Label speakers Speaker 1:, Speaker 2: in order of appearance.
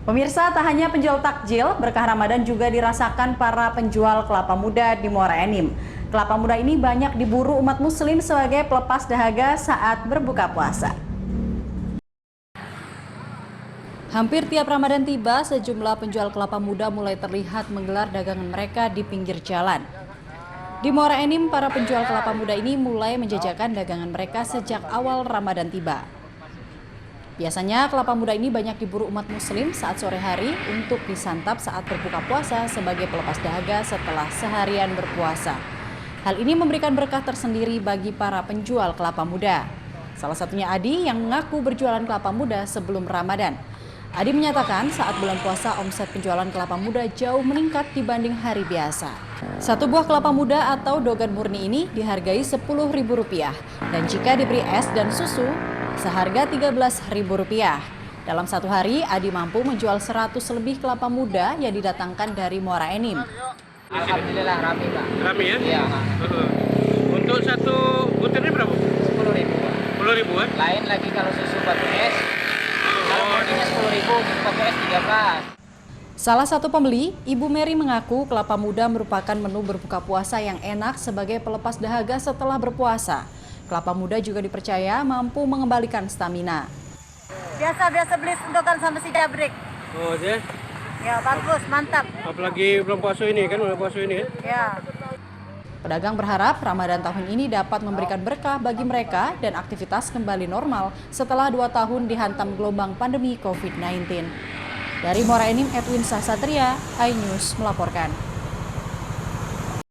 Speaker 1: Pemirsa, tak hanya penjual takjil, berkah Ramadan juga dirasakan para penjual kelapa muda di Muara Enim. Kelapa muda ini banyak diburu umat muslim sebagai pelepas dahaga saat berbuka puasa. Hampir tiap Ramadan tiba, sejumlah penjual kelapa muda mulai terlihat menggelar dagangan mereka di pinggir jalan. Di Muara Enim, para penjual kelapa muda ini mulai menjajakan dagangan mereka sejak awal Ramadan tiba. Biasanya kelapa muda ini banyak diburu umat muslim saat sore hari untuk disantap saat berbuka puasa sebagai pelepas dahaga setelah seharian berpuasa. Hal ini memberikan berkah tersendiri bagi para penjual kelapa muda. Salah satunya Adi yang mengaku berjualan kelapa muda sebelum Ramadan. Adi menyatakan saat bulan puasa omset penjualan kelapa muda jauh meningkat dibanding hari biasa. Satu buah kelapa muda atau dogan murni ini dihargai Rp10.000 dan jika diberi es dan susu seharga Rp13.000. Dalam satu hari, Adi mampu menjual 100 lebih kelapa muda yang didatangkan dari Muara Enim.
Speaker 2: Alhamdulillah rame, Pak.
Speaker 3: Rame ya?
Speaker 2: Iya.
Speaker 3: Untuk satu butirnya berapa?
Speaker 2: 10.000, Pak.
Speaker 3: 10.000 kan?
Speaker 2: Lain lagi kalau susu batu es. Kalau murninya 10.000, susu batu es 13.
Speaker 1: Salah satu pembeli, Ibu Mary mengaku kelapa muda merupakan menu berbuka puasa yang enak sebagai pelepas dahaga setelah berpuasa. Kelapa muda juga dipercaya mampu mengembalikan stamina.
Speaker 4: Biasa beli sendokan sama si jabrik.
Speaker 3: Oh dia?
Speaker 4: Ya bagus, mantap.
Speaker 3: Apalagi belum puasa ini kan, udah puasa ini ya?
Speaker 4: Ya.
Speaker 1: Pedagang berharap Ramadan tahun ini dapat memberikan berkah bagi mereka dan aktivitas kembali normal setelah 2 tahun dihantam gelombang pandemi COVID-19. Dari Muara Enim, Edwin Sasatria, iNews melaporkan.